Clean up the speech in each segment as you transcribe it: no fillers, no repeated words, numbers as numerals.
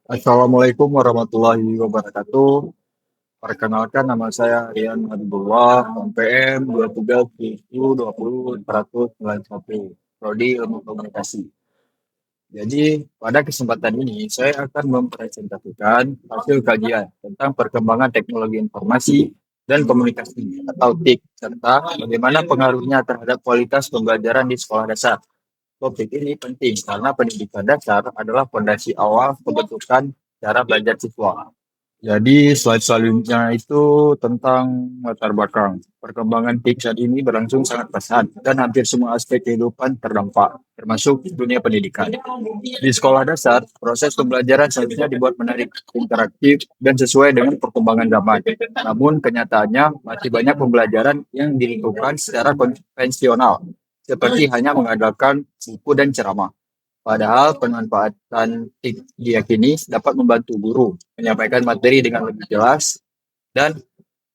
Assalamualaikum warahmatullahi wabarakatuh. Perkenalkan nama saya Rian Abdullah, MPM 237020 Prodi Ilmu Komunikasi. Jadi, pada kesempatan ini saya akan mempresentasikan hasil kajian tentang perkembangan teknologi informasi dan komunikasi atau TIK, serta bagaimana pengaruhnya terhadap kualitas pembelajaran di sekolah dasar. Topik ini penting karena pendidikan dasar adalah fondasi awal pembentukan cara belajar siswa. Jadi slide selanjutnya itu tentang latar belakang. Perkembangan TIK saat ini berlangsung sangat pesat dan hampir semua aspek kehidupan terdampak, termasuk dunia pendidikan. Di sekolah dasar, proses pembelajaran seharusnya dibuat menarik, interaktif, dan sesuai dengan perkembangan zaman. Namun kenyataannya masih banyak pembelajaran yang dilakukan secara konvensional, seperti hanya mengandalkan buku dan ceramah. Padahal pemanfaatan TIK diyakini dapat membantu guru menyampaikan materi dengan lebih jelas dan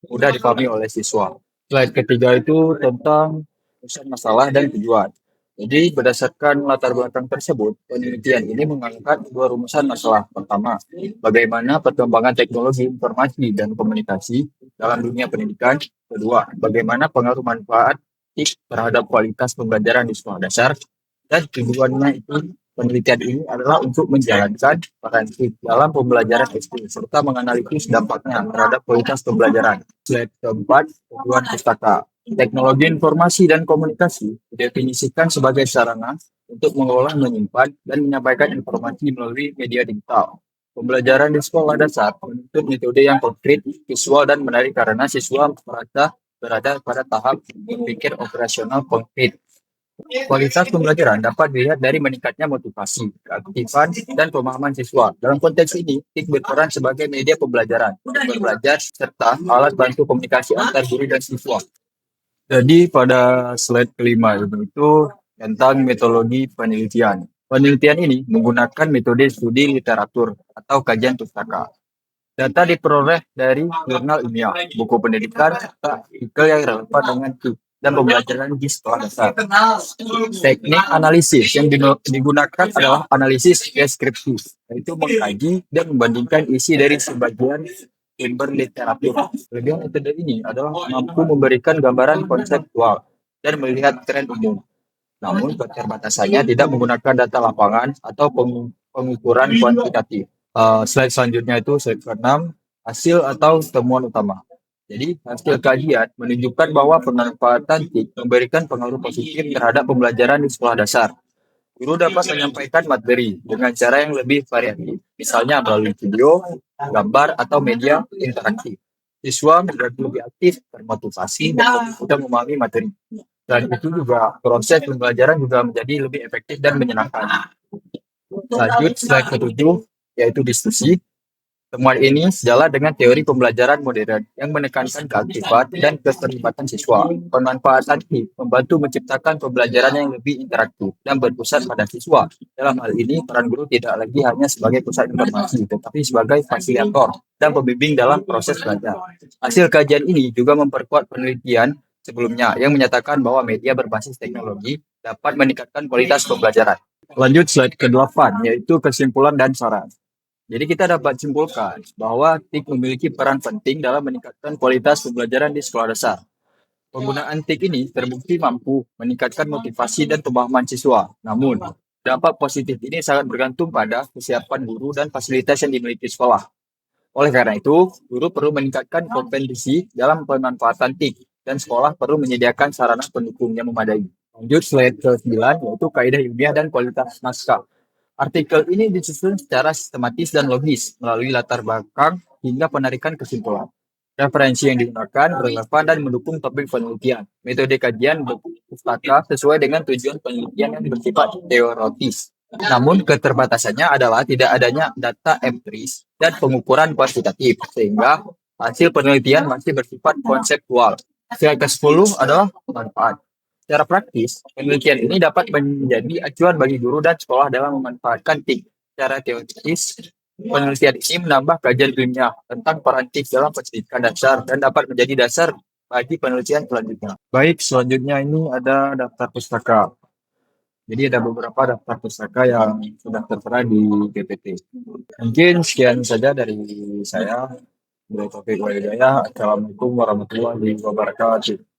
mudah dipahami oleh siswa. Slide ketiga itu tentang urusan masalah dan tujuan. Jadi berdasarkan latar belakang tersebut, penelitian ini mengangkat dua rumusan masalah. Pertama, bagaimana perkembangan teknologi informasi dan komunikasi dalam dunia pendidikan. Kedua, bagaimana pengaruh manfaat TIK terhadap kualitas pembelajaran di sekolah dasar. Dan tujuannya itu penelitian ini adalah untuk menjalankan forensik dalam pembelajaran SD serta menganalisis dampaknya terhadap kualitas pembelajaran. Slide keempat, tujuan pustaka. Teknologi informasi dan komunikasi didefinisikan sebagai sarana untuk mengolah, menyimpan, dan menyampaikan informasi melalui media digital. Pembelajaran di sekolah dasar menuntut metode yang konkret, visual, dan menarik karena siswa merasa berada pada tahap berpikir operasional konkret. Kualitas pembelajaran dapat dilihat dari meningkatnya motivasi, keaktifan, dan pemahaman siswa. Dalam konteks ini, TIK berperan sebagai media pembelajaran untuk belajar serta alat bantu komunikasi antar guru dan siswa. Jadi pada slide kelima itu tentang metodologi penelitian. Penelitian ini menggunakan metode studi literatur atau kajian pustaka. Data diperoleh dari jurnal ilmiah, buku pendidikan, serta artikel yang relevan dengan TIK dan pembelajaran di sekolah dasar. Teknik analisis yang digunakan adalah analisis deskriptif, yaitu mengkaji dan membandingkan isi dari sebagian sumber literatur. Kelebihan metode ini adalah mampu memberikan gambaran konseptual dan melihat tren umum. Namun keterbatasannya tidak menggunakan data lapangan atau pengukuran kuantitatif. Slide selanjutnya itu slide ke-6, hasil atau temuan utama. Jadi hasil kajian menunjukkan bahwa pemanfaatan TIK memberikan pengaruh positif terhadap pembelajaran di sekolah dasar. Guru dapat menyampaikan materi dengan cara yang lebih variatif, misalnya melalui video, gambar, atau media interaktif. Siswa menjadi lebih aktif, termotivasi, dan lebih mudah memahami materi. Dan itu juga proses pembelajaran juga menjadi lebih efektif dan menyenangkan. Lanjut slide ke-7, yaitu diskusi. Temuan ini sejalan dengan teori pembelajaran modern yang menekankan keaktifan dan keterlibatan siswa. Pemanfaatan TIK membantu menciptakan pembelajaran yang lebih interaktif dan berpusat pada siswa. Dalam hal ini, peran guru tidak lagi hanya sebagai pusat informasi, tetapi sebagai fasilitator dan pembimbing dalam proses belajar. Hasil kajian ini juga memperkuat penelitian sebelumnya yang menyatakan bahwa media berbasis teknologi dapat meningkatkan kualitas pembelajaran. Lanjut slide ke-8, yaitu kesimpulan dan saran. Jadi kita dapat simpulkan bahwa TIK memiliki peran penting dalam meningkatkan kualitas pembelajaran di sekolah dasar. Penggunaan TIK ini terbukti mampu meningkatkan motivasi dan pemahaman siswa. Namun, dampak positif ini sangat bergantung pada kesiapan guru dan fasilitas yang dimiliki sekolah. Oleh karena itu, guru perlu meningkatkan kompetensi dalam pemanfaatan TIK dan sekolah perlu menyediakan sarana pendukung yang memadai. Lanjut slide ke-9, yaitu kaidah ilmiah dan kualitas naskah. Artikel ini disusun secara sistematis dan logis melalui latar belakang hingga penarikan kesimpulan. Referensi yang digunakan relevan dan mendukung topik penelitian. Metode kajian pustaka sesuai dengan tujuan penelitian yang bersifat teoritis. Namun keterbatasannya adalah tidak adanya data empiris dan pengukuran kuantitatif, sehingga hasil penelitian masih bersifat konseptual. Slide ke-10 adalah manfaat. Secara praktis, penelitian ini dapat menjadi acuan bagi guru dan sekolah dalam memanfaatkan TIK. Secara teoritis, penelitian ini menambah kajian ilmiah tentang peran TIK dalam pendidikan dasar dan dapat menjadi dasar bagi penelitian selanjutnya. Baik, selanjutnya ini ada daftar pustaka. Jadi ada beberapa daftar pustaka yang sudah tertera di PPT. Mungkin sekian saja dari saya. Dari Taufik Walhidayah. Assalamualaikum warahmatullahi wabarakatuh.